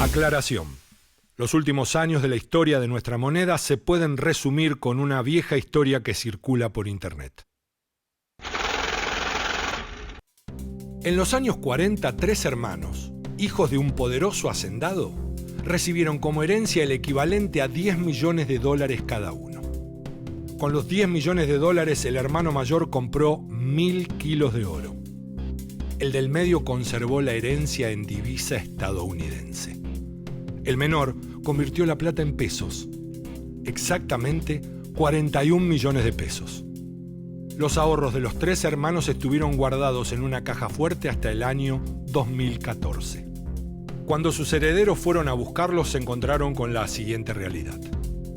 Aclaración. Los últimos años de la historia de nuestra moneda se pueden resumir con una vieja historia que circula por Internet. En los años 40, 3 hermanos, hijos de un poderoso hacendado, recibieron como herencia el equivalente a $10 millones cada uno. Con los $10 millones, el hermano mayor compró 1000 kilos de oro. El del medio conservó la herencia en divisa estadounidense. El menor convirtió la plata en pesos, exactamente 41 millones de pesos. Los ahorros de los 3 hermanos estuvieron guardados en una caja fuerte hasta el año 2014. Cuando sus herederos fueron a buscarlos, se encontraron con la siguiente realidad.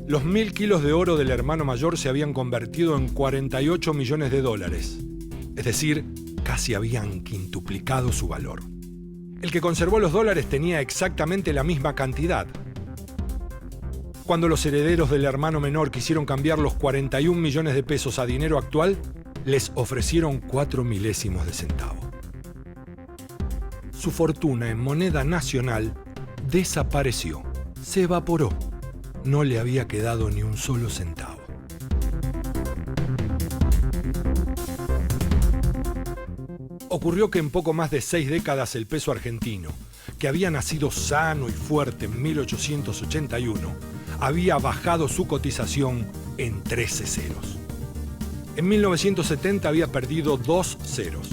Los 1000 kilos de oro del hermano mayor se habían convertido en 48 millones de dólares. Es decir, casi habían quintuplicado su valor. El que conservó los dólares tenía exactamente la misma cantidad. Cuando los herederos del hermano menor quisieron cambiar los 41 millones de pesos a dinero actual, les ofrecieron 4 milésimos de centavo. Su fortuna en moneda nacional desapareció, se evaporó. No le había quedado ni un solo centavo. Ocurrió que en poco más de 6 décadas el peso argentino, que había nacido sano y fuerte en 1881, había bajado su cotización en 13 ceros. En 1970 había perdido 2 ceros.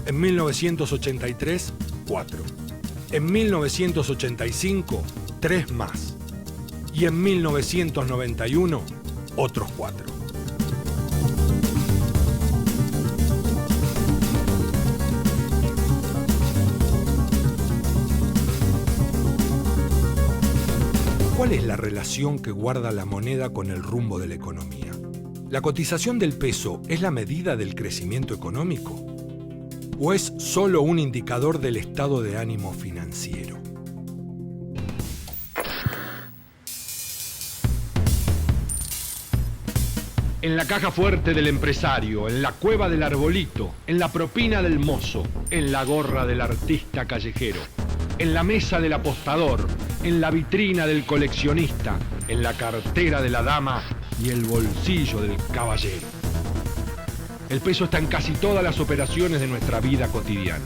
En 1983, 4. En 1985, 3 más. Y en 1991, otros 4. ¿Cuál es la relación que guarda la moneda con el rumbo de la economía? ¿La cotización del peso es la medida del crecimiento económico? ¿O es solo un indicador del estado de ánimo financiero? En la caja fuerte del empresario, en la cueva del arbolito, en la propina del mozo, en la gorra del artista callejero, en la mesa del apostador, en la vitrina del coleccionista, en la cartera de la dama y el bolsillo del caballero. El peso está en casi todas las operaciones de nuestra vida cotidiana.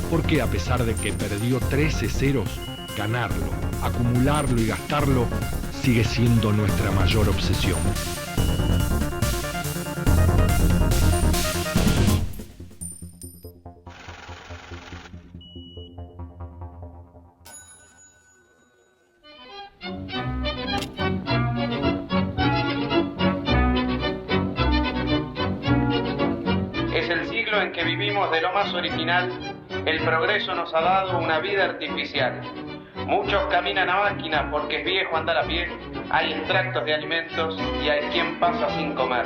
Porque a pesar de que perdió 13 ceros, ganarlo, acumularlo y gastarlo sigue siendo nuestra mayor obsesión. De lo más original, el progreso nos ha dado una vida artificial. Muchos caminan a máquina porque es viejo andar a pie, hay extractos de alimentos y hay quien pasa sin comer.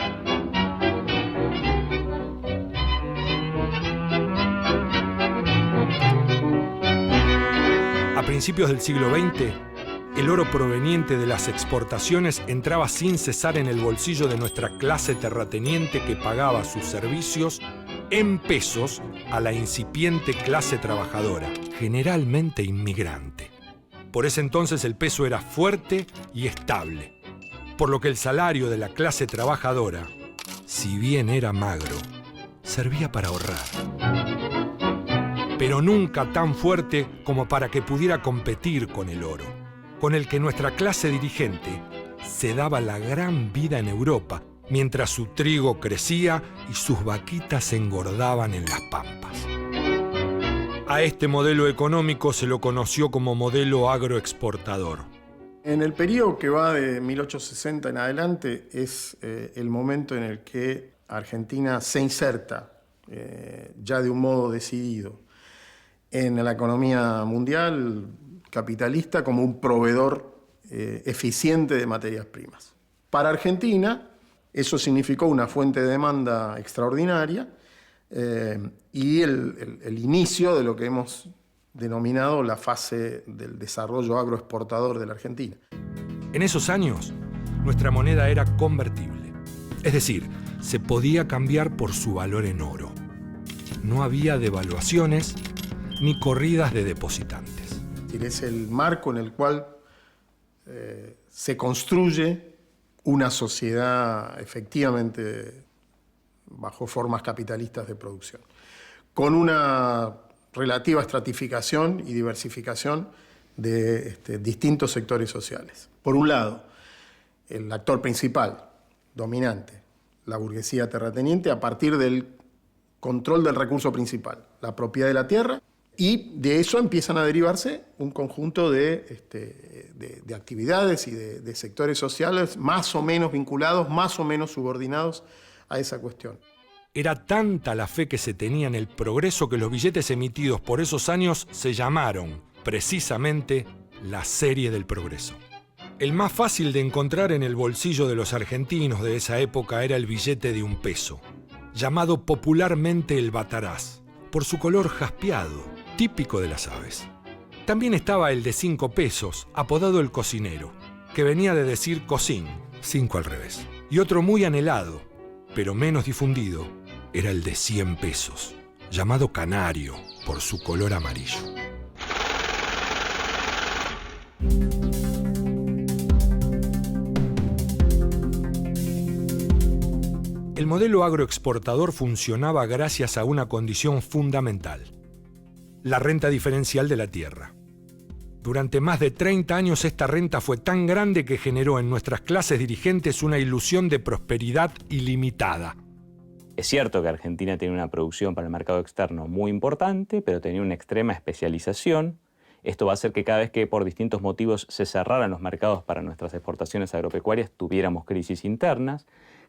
A principios del siglo XX, el oro proveniente de las exportaciones entraba sin cesar en el bolsillo de nuestra clase terrateniente que pagaba sus servicios en pesos a la incipiente clase trabajadora, generalmente inmigrante. Por ese entonces el peso era fuerte y estable, por lo que el salario de la clase trabajadora, si bien era magro, servía para ahorrar. Pero nunca tan fuerte como para que pudiera competir con el oro, con el que nuestra clase dirigente se daba la gran vida en Europa, mientras su trigo crecía y sus vaquitas engordaban en las pampas. A este modelo económico se lo conoció como modelo agroexportador. En el periodo que va de 1860 en adelante es el momento en el que Argentina se inserta ya de un modo decidido en la economía mundial capitalista como un proveedor eficiente de materias primas. Para Argentina, eso significó una fuente de demanda extraordinaria y el inicio de lo que hemos denominado la fase del desarrollo agroexportador de la Argentina. En esos años, nuestra moneda era convertible, es decir, se podía cambiar por su valor en oro. No había devaluaciones ni corridas de depositantes. decir, es el marco en el cual se construye una sociedad efectivamente bajo formas capitalistas de producción, con una relativa estratificación y diversificación de distintos sectores sociales. Por un lado, el actor principal, dominante, la burguesía terrateniente, a partir del control del recurso principal, la propiedad de la tierra, y de eso empiezan a derivarse un conjunto de actividades y de sectores sociales más o menos vinculados, más o menos subordinados a esa cuestión. Era tanta la fe que se tenía en el progreso que los billetes emitidos por esos años se llamaron, precisamente, la Serie del Progreso. El más fácil de encontrar en el bolsillo de los argentinos de esa época era el billete de $1, llamado popularmente el bataraz, por su color jaspeado, típico de las aves. También estaba el de 5 pesos, apodado el cocinero, que venía de decir cocín, 5 al revés. Y otro muy anhelado, pero menos difundido, era el de 100 pesos, llamado canario, por su color amarillo. El modelo agroexportador funcionaba gracias a una condición fundamental: la renta diferencial de la tierra. Durante más de 30 años esta renta fue tan grande que generó en nuestras clases dirigentes una ilusión de prosperidad ilimitada. Es cierto que Argentina tiene una producción para el mercado externo muy importante, pero tenía una extrema especialización. Esto va a hacer que cada vez que por distintos motivos se cerraran los mercados para nuestras exportaciones agropecuarias tuviéramos crisis internas.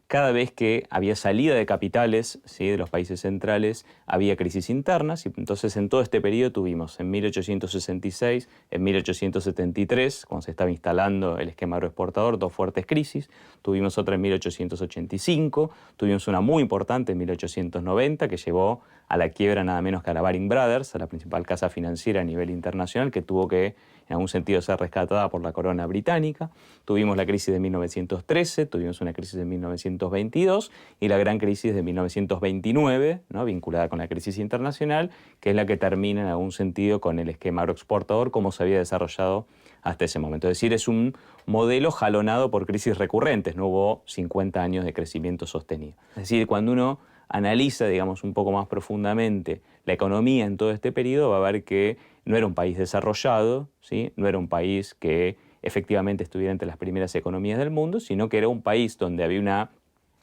Cada vez que había salida de capitales, ¿sí?, de los países centrales, había crisis internas. Y entonces en todo este periodo tuvimos en 1866, en 1873, cuando se estaba instalando el esquema agroexportador, 2 fuertes crisis. Tuvimos otra en 1885, tuvimos una muy importante en 1890 que llevó a la quiebra nada menos que a la Baring Brothers, a la principal casa financiera a nivel internacional, que tuvo que en algún sentido ser rescatada por la corona británica. Tuvimos la crisis de 1913, tuvimos una crisis de 1922 y la gran crisis de 1929, ¿no?, vinculada con la crisis internacional, que es la que termina en algún sentido con el esquema agroexportador como se había desarrollado hasta ese momento. Es decir, es un modelo jalonado por crisis recurrentes, no hubo 50 años de crecimiento sostenido. Es decir, cuando uno analiza, digamos, un poco más profundamente la economía en todo este periodo, va a ver que no era un país desarrollado, ¿sí?, no era un país que efectivamente estuviera entre las primeras economías del mundo, sino que era un país donde había una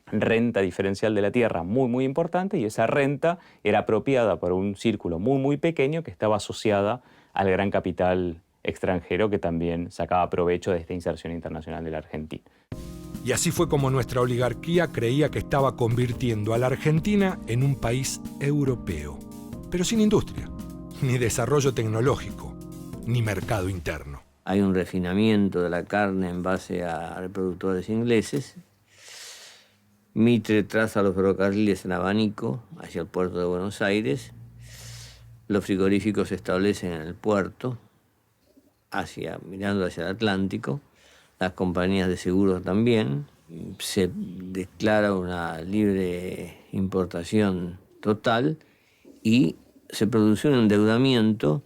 renta diferencial de la tierra muy, muy importante, y esa renta era apropiada por un círculo muy, muy pequeño que estaba asociada al gran capital extranjero que también sacaba provecho de esta inserción internacional de la Argentina. Y así fue como nuestra oligarquía creía que estaba convirtiendo a la Argentina en un país europeo, pero sin industria, ni desarrollo tecnológico, ni mercado interno. Hay un refinamiento de la carne en base a reproductores ingleses. Mitre traza los ferrocarriles en abanico hacia el puerto de Buenos Aires. Los frigoríficos se establecen en el puerto, mirando hacia el Atlántico. Las compañías de seguros también. Se declara una libre importación total y se produce un endeudamiento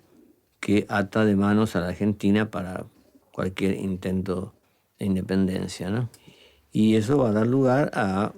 que ata de manos a la Argentina para cualquier intento de independencia, ¿no? Y eso va a dar lugar a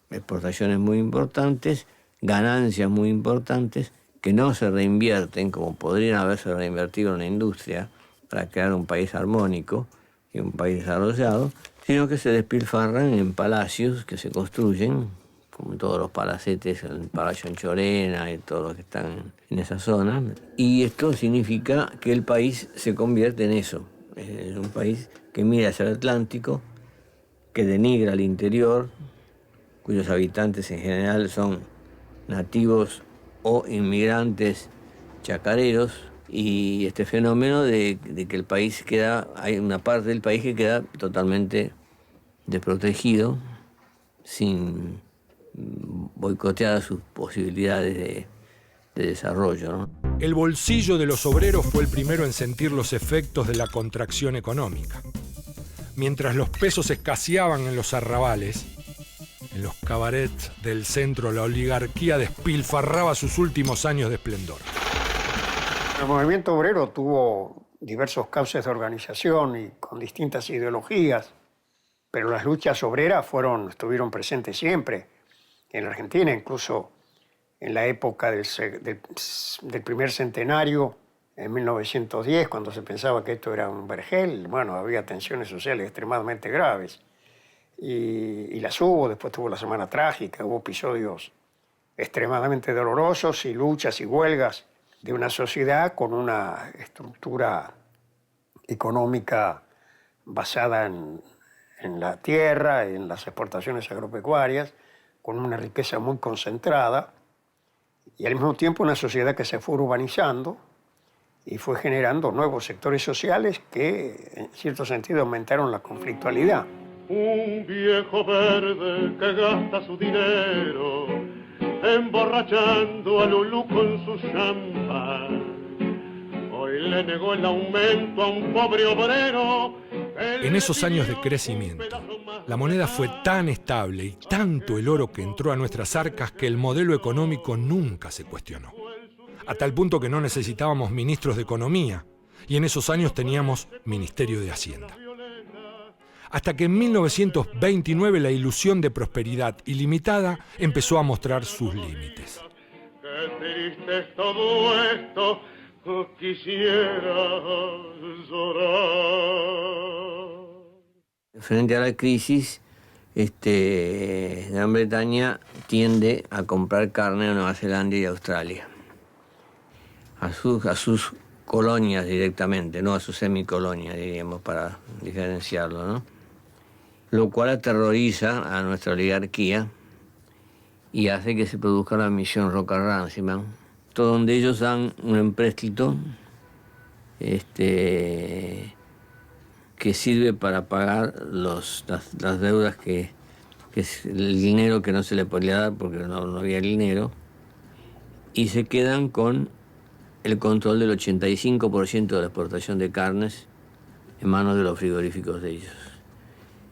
exportaciones muy importantes, ganancias muy importantes, que no se reinvierten como podrían haberse reinvertido en la industria para crear un país armónico y un país desarrollado, sino que se despilfarran en palacios que se construyen, como todos los palacetes, el Palacio Anchorena y todos los que están en esa zona. Y esto significa que el país se convierte en eso. Es un país que mira hacia el Atlántico, que denigra al interior, cuyos habitantes en general son nativos o inmigrantes chacareros, y este fenómeno de que el país hay una parte del país que queda totalmente desprotegido, sin boicoteadas sus posibilidades de desarrollo, ¿no? El bolsillo de los obreros fue el primero en sentir los efectos de la contracción económica. Mientras los pesos escaseaban en los arrabales, en los cabarets del centro la oligarquía despilfarraba sus últimos años de esplendor. El movimiento obrero tuvo diversos cauces de organización y con distintas ideologías, pero las luchas obreras estuvieron presentes siempre en la Argentina, incluso en la época del primer centenario, en 1910, cuando se pensaba que esto era un vergel. Bueno, había tensiones sociales extremadamente graves. Y las hubo, después tuvo la Semana Trágica, hubo episodios extremadamente dolorosos y luchas y huelgas de una sociedad con una estructura económica basada en la tierra, en las exportaciones agropecuarias, con una riqueza muy concentrada, y al mismo tiempo una sociedad que se fue urbanizando y fue generando nuevos sectores sociales que, en cierto sentido, aumentaron la conflictualidad. Un viejo verde que gasta su dinero emborrachando a Lulú con su champán. Hoy le negó el aumento a un pobre obrero. En esos años de crecimiento, la moneda fue tan estable y tanto el oro que entró a nuestras arcas que el modelo económico nunca se cuestionó. A tal punto que no necesitábamos ministros de Economía, y en esos años teníamos Ministerio de Hacienda. Hasta que en 1929 la ilusión de prosperidad ilimitada empezó a mostrar sus límites. Qué triste es todo esto, quisiera llorar. Frente a la crisis, Gran Bretaña tiende a comprar carne a Nueva Zelanda y Australia, a sus colonias directamente, no a sus semicolonias, diríamos, para diferenciarlo, ¿no? Lo cual aterroriza a nuestra oligarquía y hace que se produzca la misión Roca-Runciman, donde ellos dan un empréstito que sirve para pagar las deudas que es el dinero que no se le podía dar porque no había dinero, y se quedan con el control del 85% de la exportación de carnes en manos de los frigoríficos de ellos.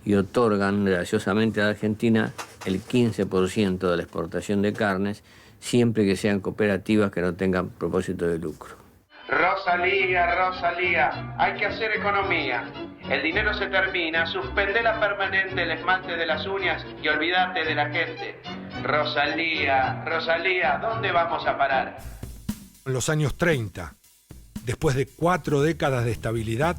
Y otorgan graciosamente a la Argentina el 15% de la exportación de carnes, siempre que sean cooperativas que no tengan propósito de lucro. Rosalía, Rosalía, hay que hacer economía. El dinero se termina, suspende la permanente el esmalte de las uñas y olvídate de la gente. Rosalía, Rosalía, ¿dónde vamos a parar? En los años 30, después de 4 décadas de estabilidad,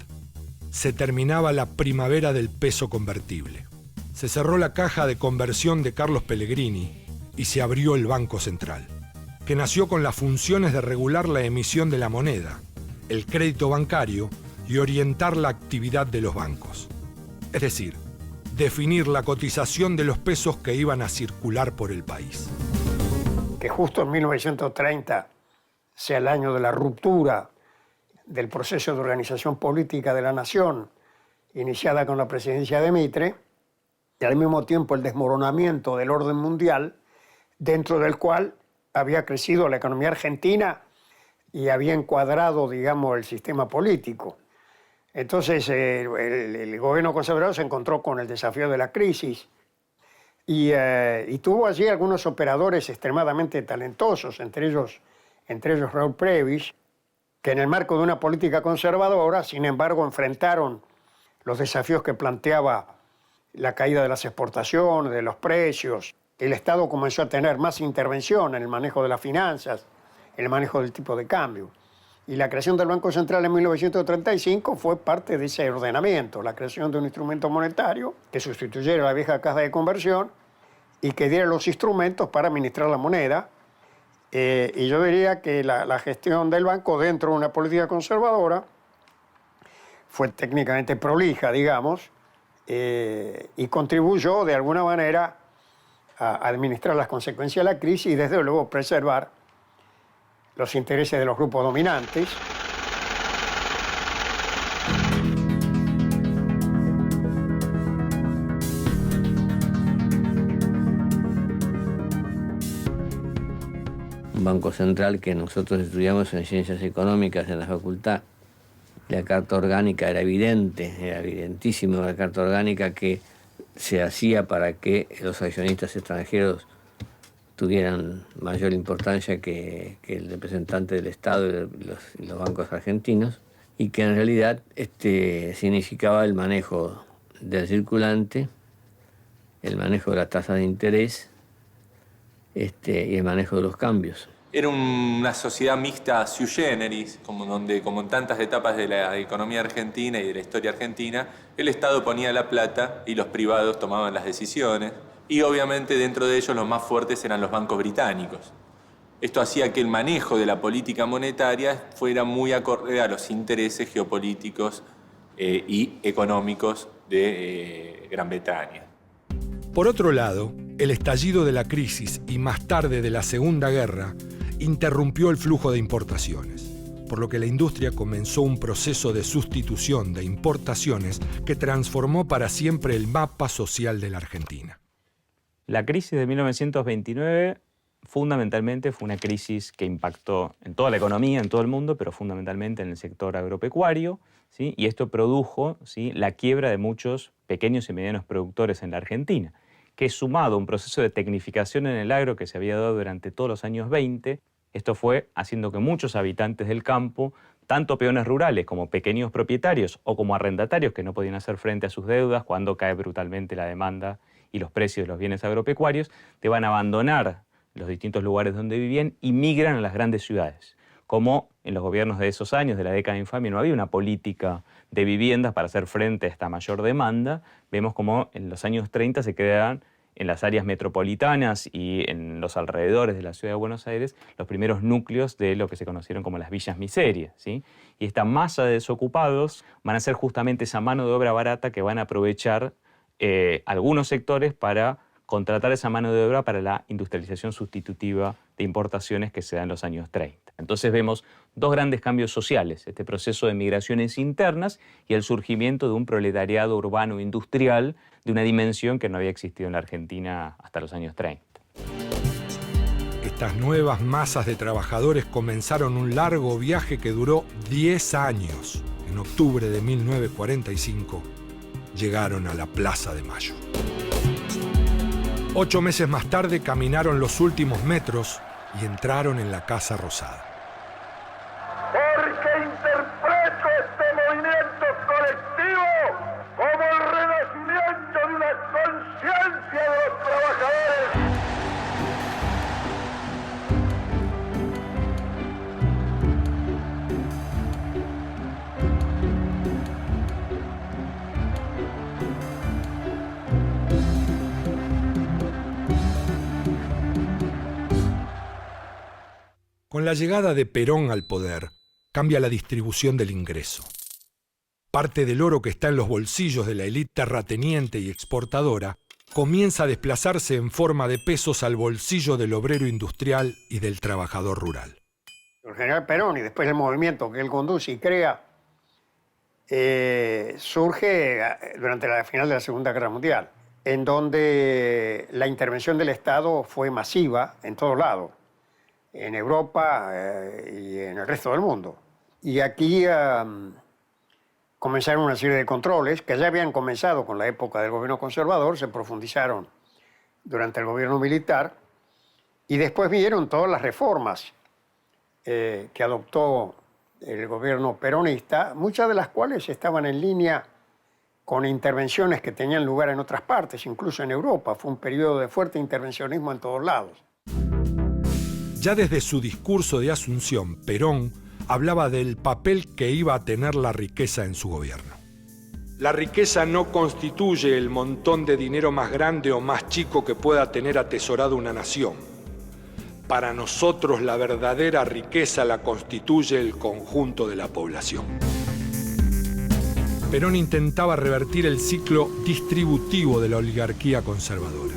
se terminaba la primavera del peso convertible. Se cerró la caja de conversión de Carlos Pellegrini y se abrió el Banco Central, que nació con las funciones de regular la emisión de la moneda, el crédito bancario y orientar la actividad de los bancos. Es decir, definir la cotización de los pesos que iban a circular por el país. Que justo en 1930 sea el año de la ruptura del proceso de organización política de la nación, iniciada con la presidencia de Mitre, y al mismo tiempo el desmoronamiento del orden mundial, dentro del cual había crecido la economía argentina y había encuadrado, digamos, el sistema político. Entonces el gobierno conservador se encontró con el desafío de la crisis y tuvo allí algunos operadores extremadamente talentosos, entre ellos Raúl Prebisch, que en el marco de una política conservadora, sin embargo, enfrentaron los desafíos que planteaba la caída de las exportaciones, de los precios. El Estado comenzó a tener más intervención en el manejo de las finanzas, en el manejo del tipo de cambio. Y la creación del Banco Central en 1935 fue parte de ese ordenamiento, la creación de un instrumento monetario que sustituyera la vieja caja de conversión y que diera los instrumentos para administrar la moneda. Y yo diría que la gestión del banco dentro de una política conservadora fue técnicamente prolija, digamos, y contribuyó de alguna manera a administrar las consecuencias de la crisis y desde luego preservar los intereses de los grupos dominantes. Un banco central que nosotros estudiamos en Ciencias Económicas en la facultad. La carta orgánica era evidentísimo la carta orgánica que se hacía para que los accionistas extranjeros tuvieran mayor importancia que el representante del Estado y los bancos argentinos. y que en realidad significaba el manejo del circulante, el manejo de la tasa de interés y el manejo de los cambios. Era una sociedad mixta sui generis, como en tantas etapas de la economía argentina y de la historia argentina, el Estado ponía la plata y los privados tomaban las decisiones. Y obviamente dentro de ellos los más fuertes eran los bancos británicos. Esto hacía que el manejo de la política monetaria fuera muy acorde a los intereses geopolíticos y económicos de Gran Bretaña. Por otro lado, el estallido de la crisis y más tarde de la Segunda Guerra interrumpió el flujo de importaciones, por lo que la industria comenzó un proceso de sustitución de importaciones que transformó para siempre el mapa social de la Argentina. La crisis de 1929 fundamentalmente fue una crisis que impactó en toda la economía, en todo el mundo, pero fundamentalmente en el sector agropecuario, ¿sí? Y esto produjo, ¿sí?, la quiebra de muchos pequeños y medianos productores en la Argentina, que sumado a un proceso de tecnificación en el agro que se había dado durante todos los años 20, esto fue haciendo que muchos habitantes del campo, tanto peones rurales como pequeños propietarios o como arrendatarios que no podían hacer frente a sus deudas cuando cae brutalmente la demanda y los precios de los bienes agropecuarios, deban abandonar los distintos lugares donde vivían y migran a las grandes ciudades. Como en los gobiernos de esos años, de la década de infamia, no había una política de viviendas para hacer frente a esta mayor demanda, vemos como en los años 30 se crean en las áreas metropolitanas y en los alrededores de la ciudad de Buenos Aires los primeros núcleos de lo que se conocieron como las villas miserias, ¿sí? Y esta masa de desocupados van a ser justamente esa mano de obra barata que van a aprovechar algunos sectores para contratar esa mano de obra para la industrialización sustitutiva de importaciones que se da en los años 30. Entonces vemos dos grandes cambios sociales, este proceso de migraciones internas y el surgimiento de un proletariado urbano industrial de una dimensión que no había existido en la Argentina hasta los años 30. Estas nuevas masas de trabajadores comenzaron un largo viaje que duró 10 años. En octubre de 1945 llegaron a la Plaza de Mayo. 8 meses más tarde caminaron los últimos metros y entraron en la Casa Rosada. Porque interpreto este movimiento colectivo como el renacimiento de una conciencia de los trabajadores. Con la llegada de Perón al poder, cambia la distribución del ingreso. Parte del oro que está en los bolsillos de la élite terrateniente y exportadora comienza a desplazarse en forma de pesos al bolsillo del obrero industrial y del trabajador rural. El general Perón y después el movimiento que él conduce y crea surge durante la final de la Segunda Guerra Mundial, en donde la intervención del Estado fue masiva en todos lados, en Europa y en el resto del mundo. Y aquí comenzaron una serie de controles que ya habían comenzado con la época del gobierno conservador, se profundizaron durante el gobierno militar y después vinieron todas las reformas que adoptó el gobierno peronista, muchas de las cuales estaban en línea con intervenciones que tenían lugar en otras partes, incluso en Europa. Fue un periodo de fuerte intervencionismo en todos lados. Ya desde su discurso de Asunción, Perón hablaba del papel que iba a tener la riqueza en su gobierno. La riqueza no constituye el montón de dinero más grande o más chico que pueda tener atesorado una nación. Para nosotros la verdadera riqueza la constituye el conjunto de la población. Perón intentaba revertir el ciclo distributivo de la oligarquía conservadora.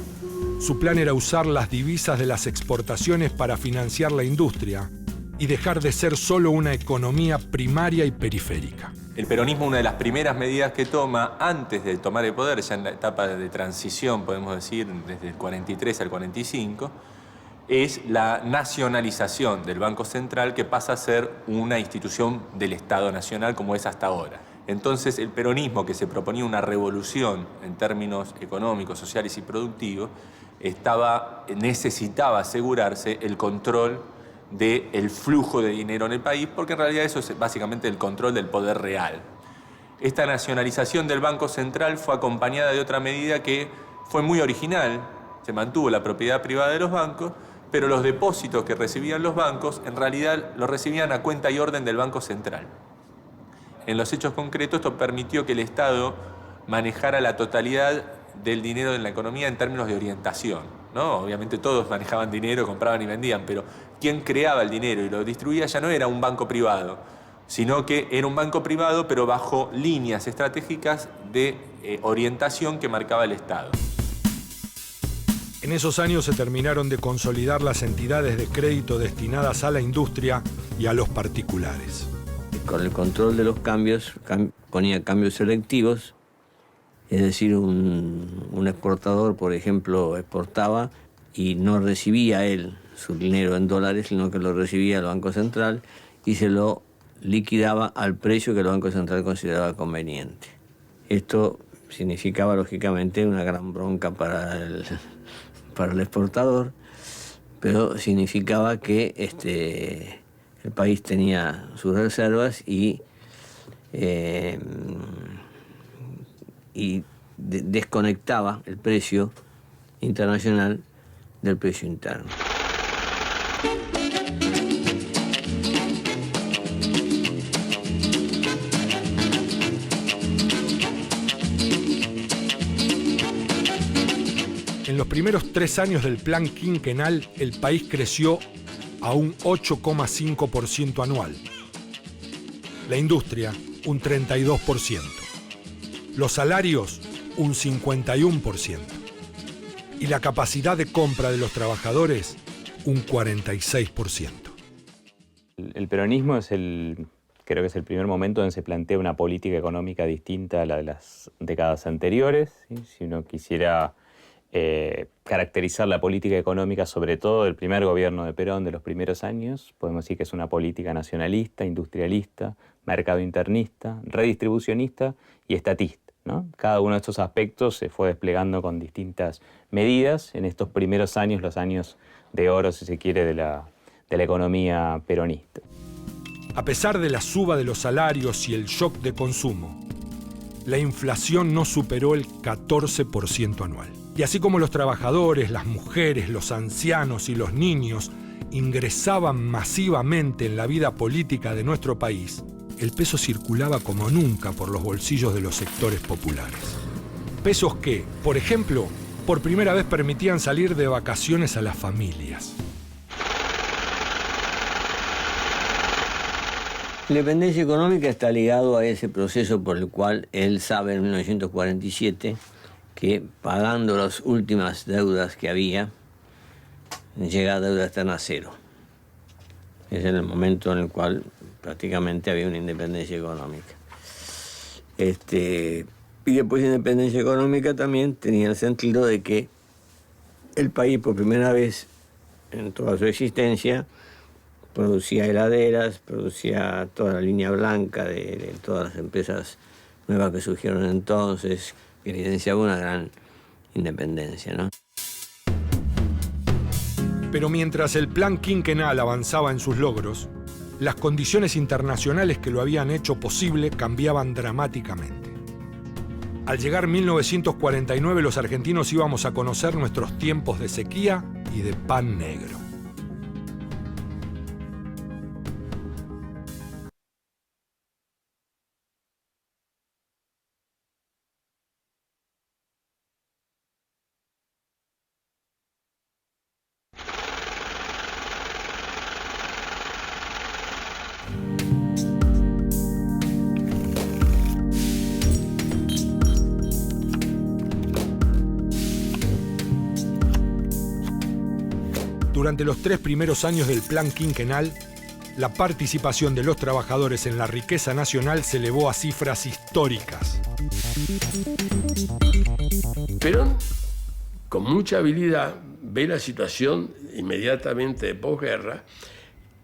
Su plan era usar las divisas de las exportaciones para financiar la industria y dejar de ser solo una economía primaria y periférica. El peronismo, una de las primeras medidas que toma antes de tomar el poder, ya en la etapa de transición, podemos decir, desde el 43 al 45, es la nacionalización del Banco Central, que pasa a ser una institución del Estado Nacional como es hasta ahora. Entonces el peronismo, que se proponía una revolución en términos económicos, sociales y productivos, necesitaba asegurarse el control del flujo de dinero en el país, porque en realidad eso es básicamente el control del poder real. Esta nacionalización del Banco Central fue acompañada de otra medida que fue muy original. Se mantuvo la propiedad privada de los bancos, pero los depósitos que recibían los bancos en realidad los recibían a cuenta y orden del Banco Central. En los hechos concretos, esto permitió que el Estado manejara la totalidad del dinero en la economía en términos de orientación, ¿no? Obviamente todos manejaban dinero, compraban y vendían, pero quien creaba el dinero y lo distribuía ya no era un banco privado, sino que era un banco privado pero bajo líneas estratégicas de orientación que marcaba el Estado. En esos años se terminaron de consolidar las entidades de crédito destinadas a la industria y a los particulares. Con el control de los cambios, ponía cambios selectivos, es decir, un exportador, por ejemplo, exportaba y no recibía él su dinero en dólares, sino que lo recibía el Banco Central y se lo liquidaba al precio que el Banco Central consideraba conveniente. Esto significaba, lógicamente, una gran bronca para el exportador, pero significaba que el país tenía sus reservas y desconectaba el precio internacional del precio interno. En los primeros 3 años del plan quinquenal, el país creció a un 8,5% anual. La industria, un 32%. Los salarios, un 51%. Y la capacidad de compra de los trabajadores, un 46%. El peronismo creo que es el primer momento donde se plantea una política económica distinta a la de las décadas anteriores, ¿sí? Si uno quisiera caracterizar la política económica, sobre todo del primer gobierno de Perón, de los primeros años, podemos decir que es una política nacionalista, industrialista, mercado internista, redistribucionista y estatista, ¿no? Cada uno de estos aspectos se fue desplegando con distintas medidas en estos primeros años, los años de oro, si se quiere, de la economía peronista. A pesar de la suba de los salarios y el shock de consumo, la inflación no superó el 14% anual. Y así como los trabajadores, las mujeres, los ancianos y los niños ingresaban masivamente en la vida política de nuestro país, el peso circulaba como nunca por los bolsillos de los sectores populares. Pesos que, por ejemplo, por primera vez permitían salir de vacaciones a las familias. La independencia económica está ligado a ese proceso por el cual él sabe en 1947 que pagando las últimas deudas que había, llega a deuda externa cero. Ese es el momento en el cual prácticamente había una independencia económica. Y después de independencia económica también tenía el sentido de que el país por primera vez en toda su existencia producía heladeras, producía toda la línea blanca de todas las empresas nuevas que surgieron entonces, que evidenciaba una gran independencia, ¿no? Pero mientras el plan quinquenal avanzaba en sus logros, las condiciones internacionales que lo habían hecho posible cambiaban dramáticamente. Al llegar 1949, los argentinos íbamos a conocer nuestros tiempos de sequía y de pan negro. Durante los 3 primeros años del plan quinquenal, la participación de los trabajadores en la riqueza nacional se elevó a cifras históricas. Perón, con mucha habilidad, ve la situación inmediatamente de posguerra,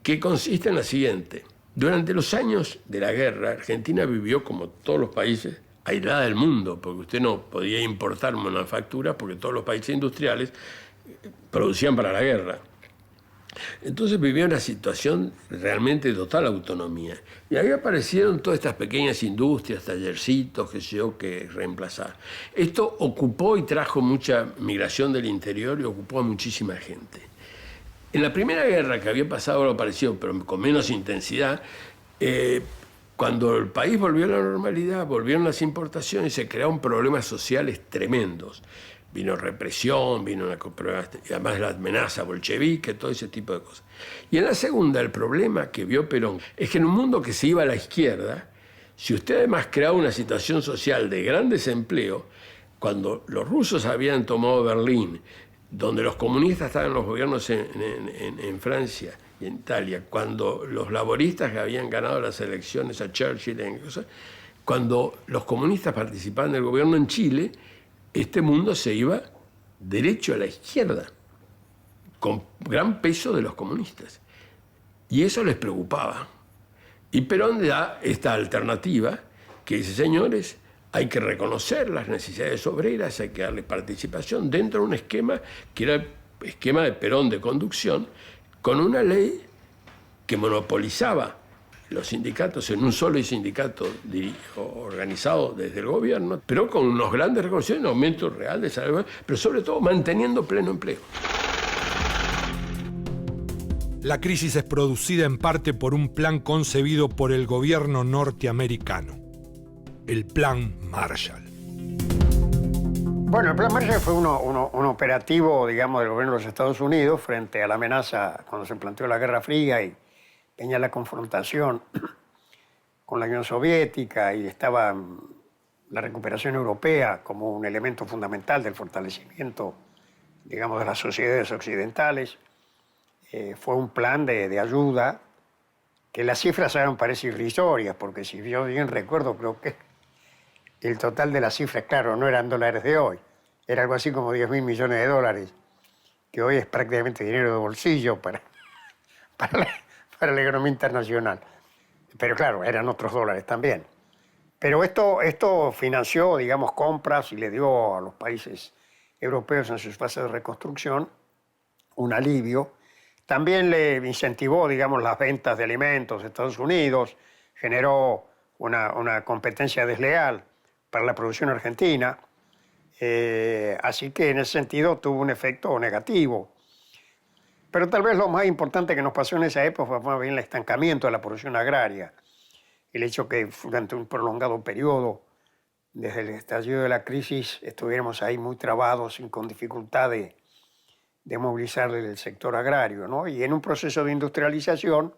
que consiste en la siguiente. Durante los años de la guerra, Argentina vivió, como todos los países, aislada del mundo, porque usted no podía importar manufacturas, porque todos los países industriales producían para la guerra. Entonces vivía una situación realmente de total autonomía. Y ahí aparecieron todas estas pequeñas industrias, tallercitos, qué sé yo, que reemplazar. Esto ocupó y trajo mucha migración del interior y ocupó a muchísima gente. En la Primera Guerra, que había pasado algo parecido, pero con menos intensidad, cuando el país volvió a la normalidad, volvieron las importaciones y se crearon problemas sociales tremendos. Vino represión, vino además la amenaza bolchevique, todo ese tipo de cosas. Y en la segunda, el problema que vio Perón es que en un mundo que se iba a la izquierda, si usted además creaba una situación social de gran desempleo, cuando los rusos habían tomado Berlín, donde los comunistas estaban en los gobiernos en Francia y en Italia, cuando los laboristas habían ganado las elecciones a Churchill, cuando los comunistas participaban del gobierno en Chile, este mundo se iba derecho a la izquierda, con gran peso de los comunistas. Y eso les preocupaba. Y Perón da esta alternativa que dice, señores, hay que reconocer las necesidades obreras, hay que darle participación dentro de un esquema que era el esquema de Perón de conducción, con una ley que monopolizaba los sindicatos en un solo sindicato organizado desde el gobierno, pero con unos grandes reconocimientos, un aumento real de salario, pero sobre todo manteniendo pleno empleo. La crisis es producida en parte por un plan concebido por el gobierno norteamericano, el Plan Marshall. Bueno, el Plan Marshall fue un operativo, digamos, del gobierno de los Estados Unidos frente a la amenaza cuando se planteó la Guerra Fría y venía la confrontación con la Unión Soviética y estaba la recuperación europea como un elemento fundamental del fortalecimiento, digamos, de las sociedades occidentales. Fue un plan de ayuda que las cifras ahora me parecen irrisorias, porque si yo bien recuerdo, creo que el total de las cifras, claro, no eran dólares de hoy, era algo así como 10.000 millones de dólares, que hoy es prácticamente dinero de bolsillo para la economía internacional. Pero claro, eran otros dólares también. Pero esto financió, digamos, compras y le dio a los países europeos en sus fases de reconstrucción un alivio. También le incentivó, digamos, las ventas de alimentos de Estados Unidos, generó una competencia desleal para la producción argentina. Así que en ese sentido tuvo un efecto negativo. Pero tal vez lo más importante que nos pasó en esa época fue más bien el estancamiento de la producción agraria. El hecho que durante un prolongado periodo, desde el estallido de la crisis, estuviéramos ahí muy trabados y con dificultad de movilizar el sector agrario, ¿no? Y en un proceso de industrialización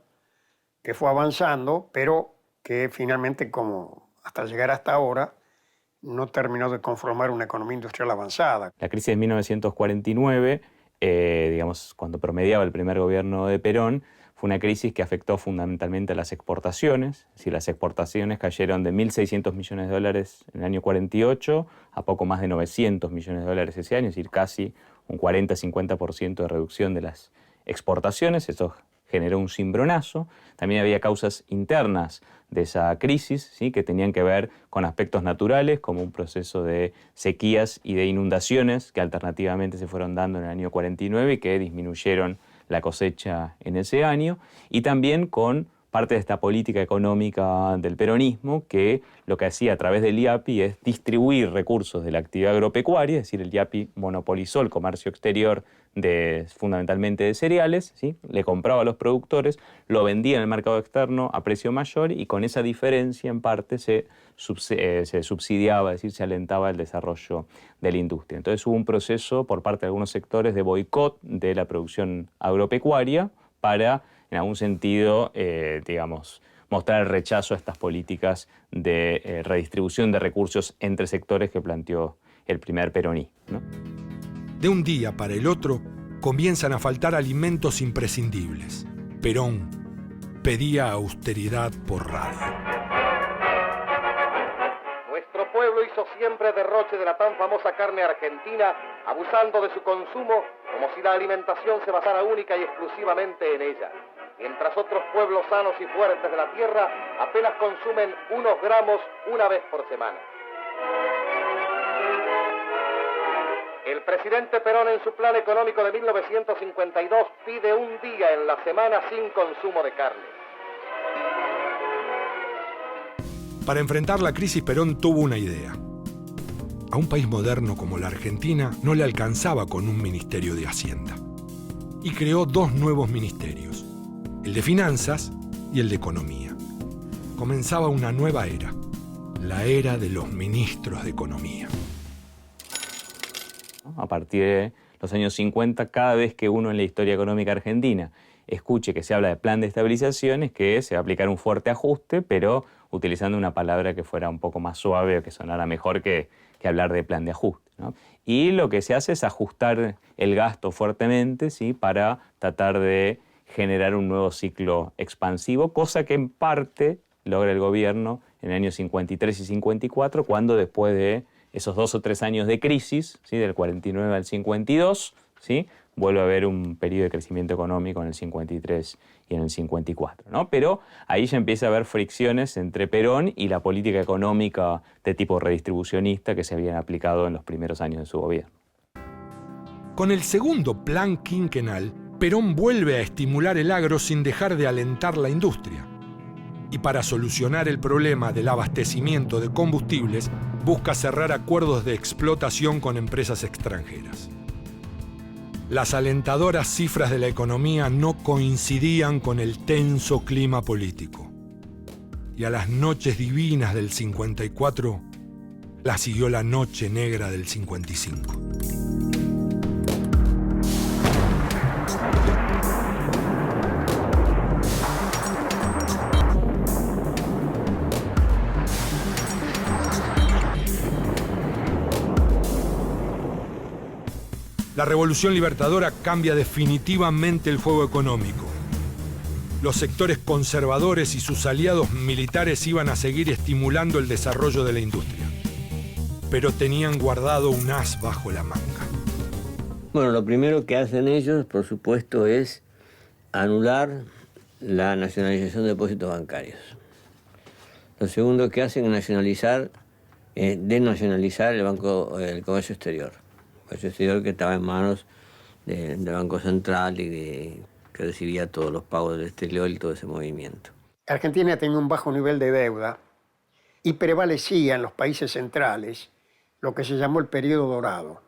que fue avanzando, pero que finalmente, como hasta llegar hasta ahora, no terminó de conformar una economía industrial avanzada. La crisis de 1949, digamos, cuando promediaba el primer gobierno de Perón, fue una crisis que afectó fundamentalmente a las exportaciones. Es decir, las exportaciones cayeron de 1.600 millones de dólares en el año 48 a poco más de 900 millones de dólares ese año, es decir, casi un 40-50% de reducción de las exportaciones. Eso generó un cimbronazo. También había causas internas de esa crisis, ¿sí?, que tenían que ver con aspectos naturales, como un proceso de sequías y de inundaciones que alternativamente se fueron dando en el año 49 y que disminuyeron la cosecha en ese año, y también con parte de esta política económica del peronismo que lo que hacía a través del IAPI es distribuir recursos de la actividad agropecuaria, es decir, el IAPI monopolizó el comercio exterior fundamentalmente de cereales, ¿sí?, le compraba a los productores, lo vendía en el mercado externo a precio mayor y con esa diferencia en parte se subsidiaba, es decir, se alentaba el desarrollo de la industria. Entonces hubo un proceso por parte de algunos sectores de boicot de la producción agropecuaria para, en algún sentido, digamos, mostrar el rechazo a estas políticas de redistribución de recursos entre sectores que planteó el primer peronismo, ¿no? De un día para el otro, comienzan a faltar alimentos imprescindibles. Perón pedía austeridad por radio. Nuestro pueblo hizo siempre derroche de la tan famosa carne argentina, abusando de su consumo como si la alimentación se basara única y exclusivamente en ella. Mientras otros pueblos sanos y fuertes de la tierra apenas consumen unos gramos una vez por semana. El presidente Perón en su plan económico de 1952 pide un día en la semana sin consumo de carne. Para enfrentar la crisis, Perón tuvo una idea. A un país moderno como la Argentina no le alcanzaba con un ministerio de Hacienda. Y creó dos nuevos ministerios, el de Finanzas y el de Economía. Comenzaba una nueva era, la era de los ministros de Economía. A partir de los años 50, cada vez que uno en la historia económica argentina escuche que se habla de plan de estabilización, es que se va a aplicar un fuerte ajuste, pero utilizando una palabra que fuera un poco más suave o que sonara mejor que hablar de plan de ajuste, ¿no? Y lo que se hace es ajustar el gasto fuertemente, ¿sí?, para tratar de generar un nuevo ciclo expansivo, cosa que en parte logra el gobierno en el año 53 y 54, cuando después de esos 2 o 3 años de crisis, ¿sí?, del 49 al 52, ¿sí?, vuelve a haber un periodo de crecimiento económico en el 53 y en el 54, ¿no? Pero ahí ya empieza a haber fricciones entre Perón y la política económica de tipo redistribucionista que se habían aplicado en los primeros años de su gobierno. Con el segundo plan quinquenal, Perón vuelve a estimular el agro sin dejar de alentar la industria. Y para solucionar el problema del abastecimiento de combustibles, busca cerrar acuerdos de explotación con empresas extranjeras. Las alentadoras cifras de la economía no coincidían con el tenso clima político. Y a las noches divinas del 54, la siguió la noche negra del 55. La Revolución Libertadora cambia definitivamente el juego económico. Los sectores conservadores y sus aliados militares iban a seguir estimulando el desarrollo de la industria, pero tenían guardado un as bajo la manga. Bueno, lo primero que hacen ellos, por supuesto, es anular la nacionalización de depósitos bancarios. Lo segundo que hacen es denacionalizar el comercio exterior. El comercio exterior que estaba en manos del Banco Central y que recibía todos los pagos del exterior y todo ese movimiento. Argentina tenía un bajo nivel de deuda y prevalecía en los países centrales lo que se llamó el periodo dorado.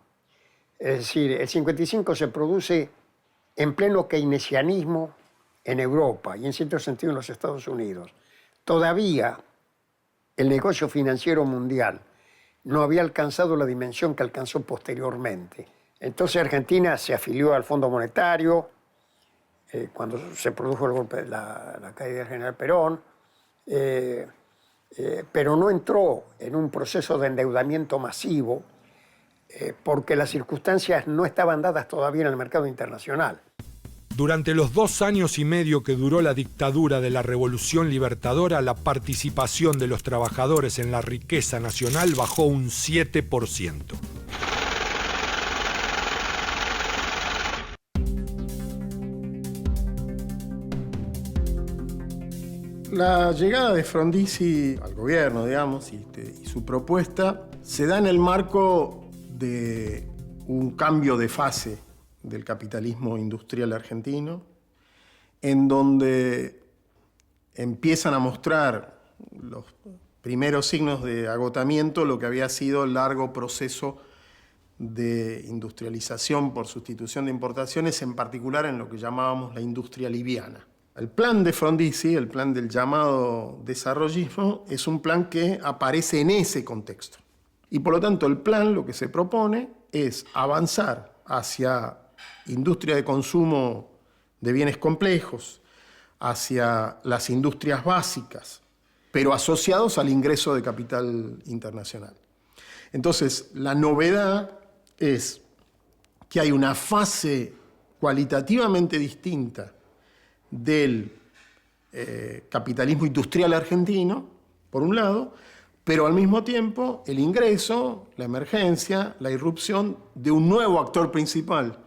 Es decir, el 55 se produce en pleno keynesianismo en Europa y en cierto sentido en los Estados Unidos. Todavía el negocio financiero mundial no había alcanzado la dimensión que alcanzó posteriormente. Entonces Argentina se afilió al Fondo Monetario cuando se produjo el golpe de la caída del general Perón, pero no entró en un proceso de endeudamiento masivo porque las circunstancias no estaban dadas todavía en el mercado internacional. Durante los 2 años y medio que duró la dictadura de la Revolución Libertadora, la participación de los trabajadores en la riqueza nacional bajó un 7%. La llegada de Frondizi al gobierno, digamos, y su propuesta se da en el marco de un cambio de fase del capitalismo industrial argentino, en donde empiezan a mostrar los primeros signos de agotamiento lo que había sido el largo proceso de industrialización por sustitución de importaciones, en particular en lo que llamábamos la industria liviana. El plan de Frondizi, el plan del llamado desarrollismo, es un plan que aparece en ese contexto. Y por lo tanto el plan lo que se propone es avanzar hacia industria de consumo de bienes complejos, hacia las industrias básicas, pero asociados al ingreso de capital internacional. Entonces, la novedad es que hay una fase cualitativamente distinta del capitalismo industrial argentino, por un lado, pero al mismo tiempo el ingreso, la emergencia, la irrupción de un nuevo actor principal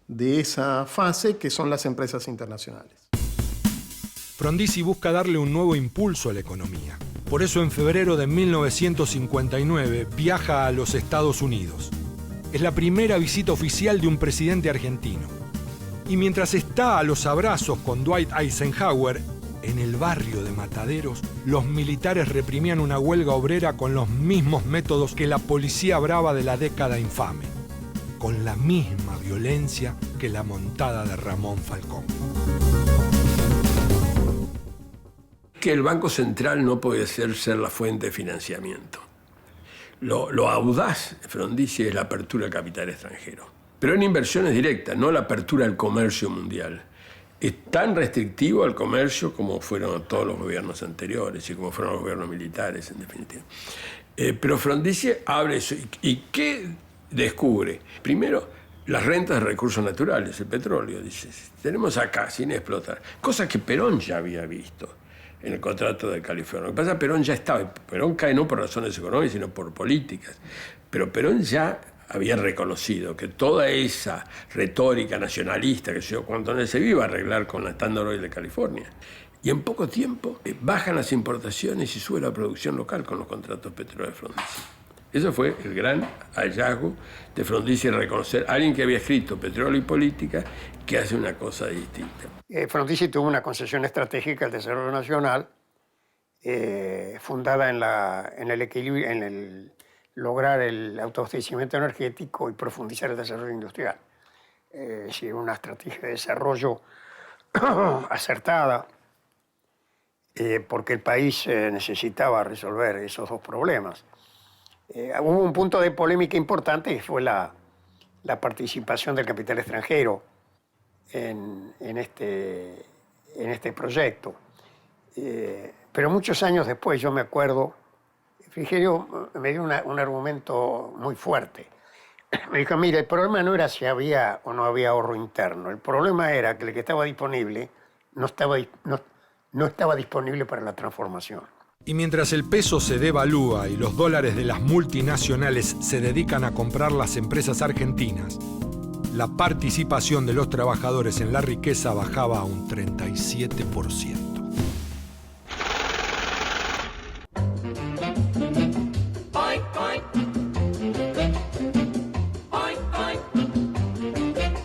de esa fase, que son las empresas internacionales. Frondizi busca darle un nuevo impulso a la economía. Por eso en febrero de 1959 viaja a los Estados Unidos. Es la primera visita oficial de un presidente argentino. Y mientras está a los abrazos con Dwight Eisenhower, en el barrio de Mataderos, los militares reprimían una huelga obrera con los mismos métodos que la policía brava de la década infame, con la misma violencia que la montada de Ramón Falcón. Que el Banco Central no puede ser la fuente de financiamiento. Lo audaz de Frondizi es la apertura al capital extranjero, pero en inversiones directas, no la apertura al comercio mundial. Es tan restrictivo al comercio como fueron todos los gobiernos anteriores y como fueron los gobiernos militares, en definitiva. Pero Frondizi abre eso. ¿Y qué descubre? Primero, las rentas de recursos naturales, el petróleo. Dice, tenemos acá, sin explotar. Cosa que Perón ya había visto en el contrato de California. Lo que pasa es que Perón ya estaba. Perón cae no por razones económicas, sino por políticas. Pero Perón ya había reconocido que toda esa retórica nacionalista que se dio cuando se iba a arreglar con la Standard Oil de California. Y en poco tiempo bajan las importaciones y sube la producción local con los contratos petroleros de Frondizi. Eso fue el gran hallazgo de Frondizi, reconocer a alguien que había escrito Petróleo y Política, que hace una cosa distinta. Frondizi tuvo una concesión estratégica al desarrollo nacional, fundada en el equilibrio, en el lograr el autoabastecimiento energético y profundizar el desarrollo industrial. Es decir, una estrategia de desarrollo acertada, porque el país necesitaba resolver esos dos problemas. Hubo un punto de polémica importante que fue la participación del capital extranjero en este proyecto. Pero muchos años después, yo me acuerdo, Frigerio me dio un argumento muy fuerte. Me dijo, mira, el problema no era si había o no había ahorro interno. El problema era que el que estaba disponible no estaba disponible para la transformación. Y mientras el peso se devalúa y los dólares de las multinacionales se dedican a comprar las empresas argentinas, la participación de los trabajadores en la riqueza bajaba a un 37%.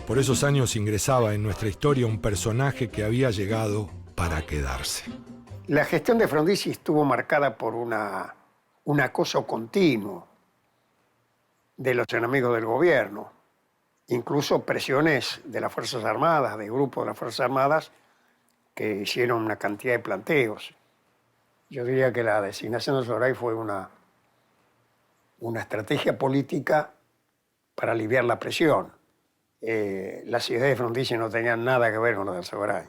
Por esos años ingresaba en nuestra historia un personaje que había llegado para quedarse. La gestión de Frondizi estuvo marcada por un acoso continuo de los enemigos del gobierno, incluso presiones de las Fuerzas Armadas, de grupos de las Fuerzas Armadas, que hicieron una cantidad de planteos. Yo diría que la designación de Sogaray fue una estrategia política para aliviar la presión. Las ideas de Frondizi no tenían nada que ver con las de Sogaray.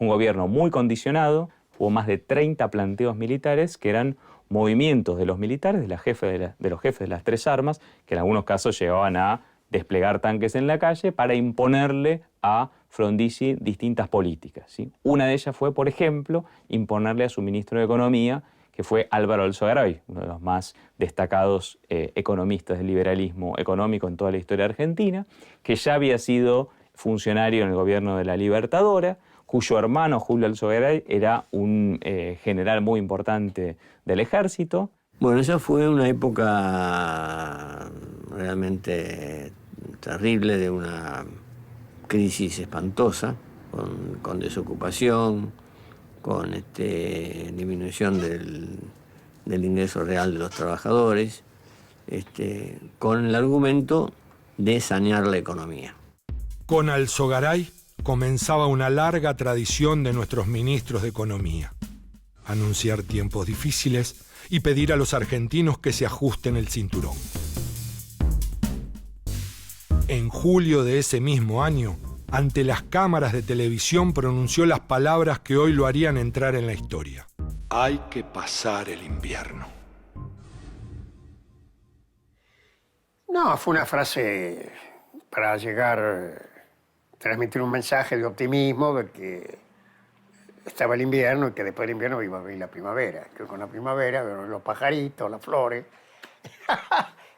Un gobierno muy condicionado. Hubo más de 30 planteos militares que eran movimientos de los militares, de los jefes de las tres armas, que en algunos casos llevaban a desplegar tanques en la calle para imponerle a Frondizi distintas políticas, ¿sí? Una de ellas fue, por ejemplo, imponerle a su ministro de Economía, que fue Álvaro Alzogaray, uno de los más destacados economistas del liberalismo económico en toda la historia argentina, que ya había sido funcionario en el gobierno de la Libertadora, cuyo hermano Julio Alzogaray era un general muy importante del ejército. Bueno, esa fue una época realmente terrible, de una crisis espantosa, con desocupación, con disminución del ingreso real de los trabajadores, con el argumento de sanear la economía. Con Alzogaray comenzaba una larga tradición de nuestros ministros de Economía. Anunciar tiempos difíciles y pedir a los argentinos que se ajusten el cinturón. En julio de ese mismo año, ante las cámaras de televisión pronunció las palabras que hoy lo harían entrar en la historia. Hay que pasar el invierno. No, fue una frase para transmitir un mensaje de optimismo, de que estaba el invierno y que después del invierno iba a venir la primavera. Que con la primavera, los pajaritos, las flores,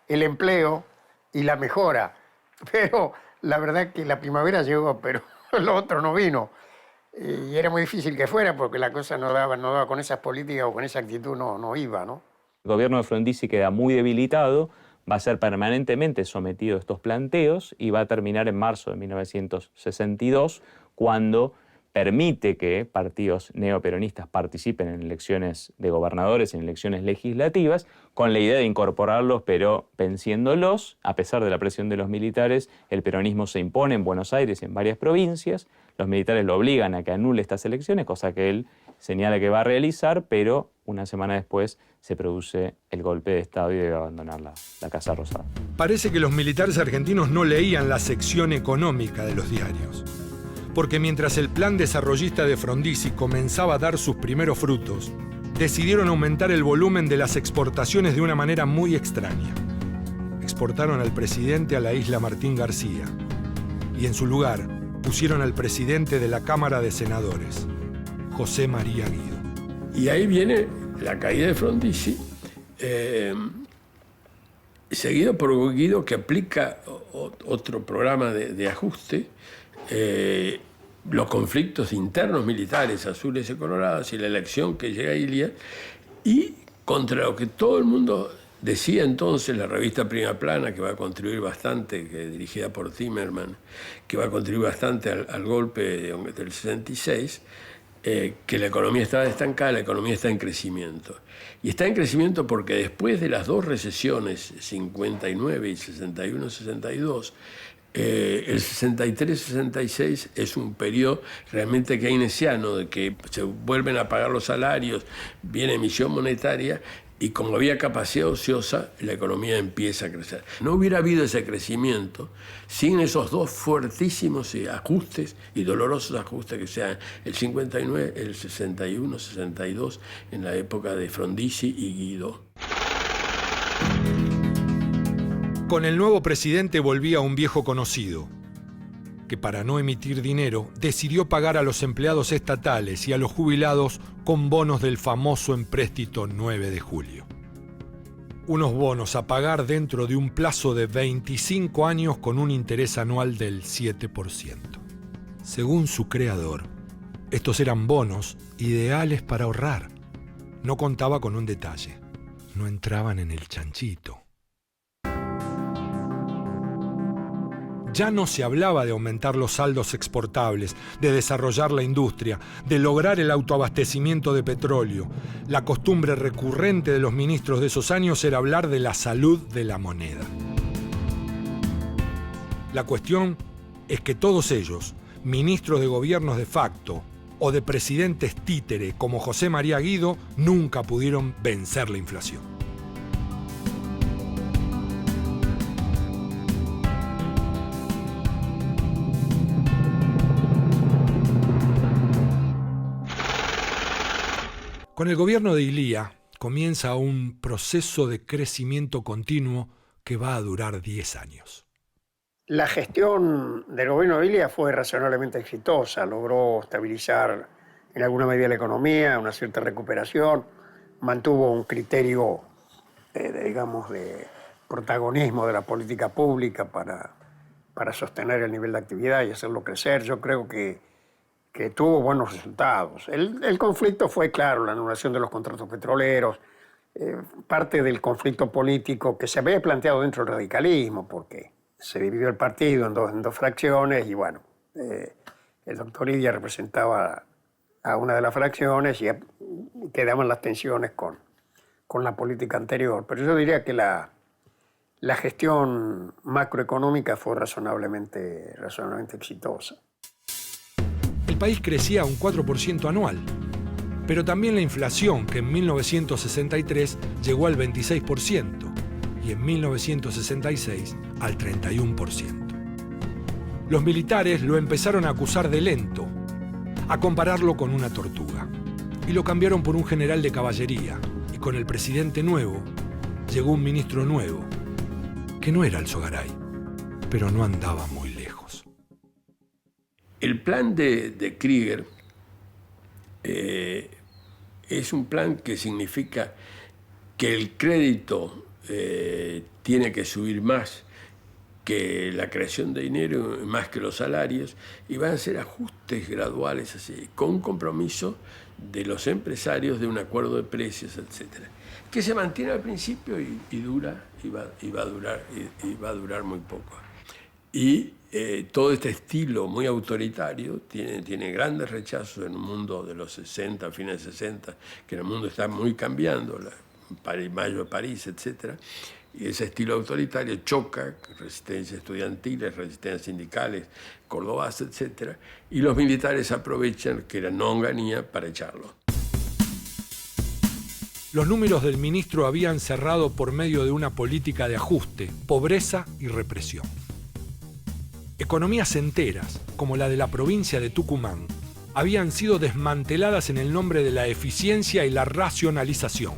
el empleo y la mejora. Pero la verdad es que la primavera llegó, pero lo otro no vino. Y era muy difícil que fuera porque la cosa no daba con esas políticas o con esa actitud, no iba, ¿no? El gobierno de Frondizi queda muy debilitado, va a ser permanentemente sometido a estos planteos y va a terminar en marzo de 1962, cuando permite que partidos neoperonistas participen en elecciones de gobernadores, en elecciones legislativas, con la idea de incorporarlos, pero venciéndolos. A pesar de la presión de los militares, el peronismo se impone en Buenos Aires y en varias provincias. Los militares lo obligan a que anule estas elecciones, cosa que él señala que va a realizar, pero una semana después se produce el golpe de Estado y debe abandonar la Casa Rosada. Parece que los militares argentinos no leían la sección económica de los diarios, porque mientras el plan desarrollista de Frondizi comenzaba a dar sus primeros frutos, decidieron aumentar el volumen de las exportaciones de una manera muy extraña. Exportaron al presidente a la isla Martín García y en su lugar pusieron al presidente de la Cámara de Senadores, José María Guido. Y ahí viene la caída de Frondizi, seguido por Guido, que aplica otro programa de ajuste, los conflictos internos militares azules y colorados y la elección que llega a Ilia, y contra lo que todo el mundo decía entonces la revista Prima Plana, que va a contribuir bastante, dirigida por Timerman, que va a contribuir bastante al golpe del 66, que la economía estaba estancada, la economía está en crecimiento. Y está en crecimiento porque después de las dos recesiones, 59 y 61-62, el 63-66 es un periodo realmente keynesiano, de que se vuelven a pagar los salarios, viene emisión monetaria, y como había capacidad ociosa, la economía empieza a crecer. No hubiera habido ese crecimiento sin esos dos fuertísimos ajustes y dolorosos ajustes que sean el 59, el 61, 62, en la época de Frondizi y Guido. Con el nuevo presidente volvía un viejo conocido, que para no emitir dinero decidió pagar a los empleados estatales y a los jubilados con bonos del famoso empréstito 9 de julio. Unos bonos a pagar dentro de un plazo de 25 años con un interés anual del 7%. Según su creador, estos eran bonos ideales para ahorrar. No contaba con un detalle: no entraban en el chanchito. Ya no se hablaba de aumentar los saldos exportables, de desarrollar la industria, de lograr el autoabastecimiento de petróleo. La costumbre recurrente de los ministros de esos años era hablar de la salud de la moneda. La cuestión es que todos ellos, ministros de gobiernos de facto o de presidentes títere como José María Guido, nunca pudieron vencer la inflación. Con el gobierno de Ilía comienza un proceso de crecimiento continuo que va a durar 10 años. La gestión del gobierno de Ilía fue razonablemente exitosa, logró estabilizar en alguna medida la economía, una cierta recuperación, mantuvo un criterio, de protagonismo de la política pública para sostener el nivel de actividad y hacerlo crecer. Yo creo que tuvo buenos resultados. El conflicto fue, claro, la anulación de los contratos petroleros, parte del conflicto político que se había planteado dentro del radicalismo, porque se dividió el partido en dos fracciones y, bueno, el doctor Illia representaba a una de las fracciones y quedaban las tensiones con la política anterior. Pero yo diría que la gestión macroeconómica fue razonablemente exitosa. El país crecía un 4% anual, pero también la inflación, que en 1963 llegó al 26% y en 1966 al 31%. Los militares lo empezaron a acusar de lento, a compararlo con una tortuga, y lo cambiaron por un general de caballería, y con el presidente nuevo llegó un ministro nuevo, que no era Alzogaray, pero no andaba muy lejos. El plan de Krieger es un plan que significa que el crédito tiene que subir más que la creación de dinero más que los salarios, y van a ser ajustes graduales así, con compromiso de los empresarios de un acuerdo de precios, etcétera, que se mantiene al principio y dura y va a durar muy poco. Y todo este estilo muy autoritario tiene grandes rechazos en un mundo de los 60, fines de 60, que el mundo está muy cambiando, Mayo de París, etcétera. Y ese estilo autoritario choca, resistencias estudiantiles, resistencias sindicales, cordobas, etc. Y los militares aprovechan que era non ganía para echarlo. Los números del ministro habían cerrado por medio de una política de ajuste, pobreza y represión. Economías enteras, como la de la provincia de Tucumán, habían sido desmanteladas en el nombre de la eficiencia y la racionalización.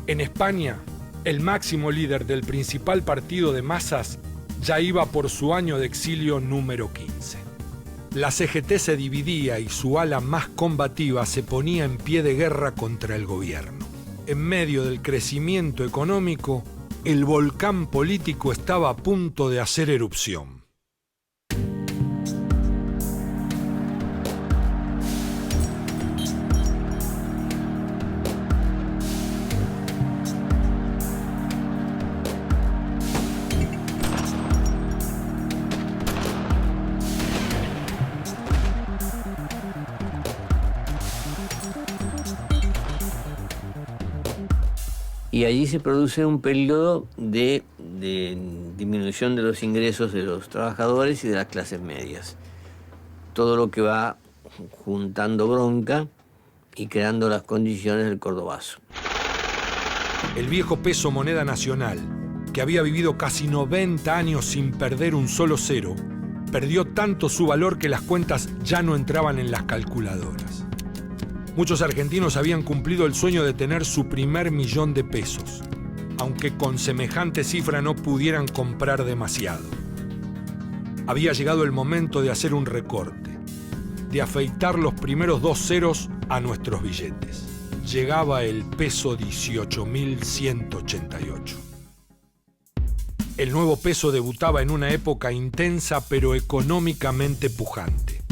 En España, el máximo líder del principal partido de masas ya iba por su año de exilio número 15. La CGT se dividía y su ala más combativa se ponía en pie de guerra contra el gobierno. En medio del crecimiento económico, el volcán político estaba a punto de hacer erupción. Y allí se produce un periodo de disminución de los ingresos de los trabajadores y de las clases medias. Todo lo que va juntando bronca y creando las condiciones del cordobazo. El viejo peso moneda nacional, que había vivido casi 90 años sin perder un solo cero, perdió tanto su valor que las cuentas ya no entraban en las calculadoras. Muchos argentinos habían cumplido el sueño de tener su primer millón de pesos, aunque con semejante cifra no pudieran comprar demasiado. Había llegado el momento de hacer un recorte, de afeitar los primeros 2 ceros a nuestros billetes. Llegaba el peso 18.188. El nuevo peso debutaba en una época intensa pero económicamente pujante.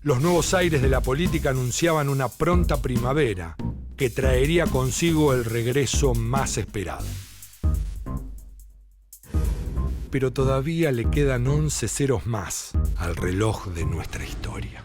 Los nuevos aires de la política anunciaban una pronta primavera que traería consigo el regreso más esperado. Pero todavía le quedan 11 ceros más al reloj de nuestra historia.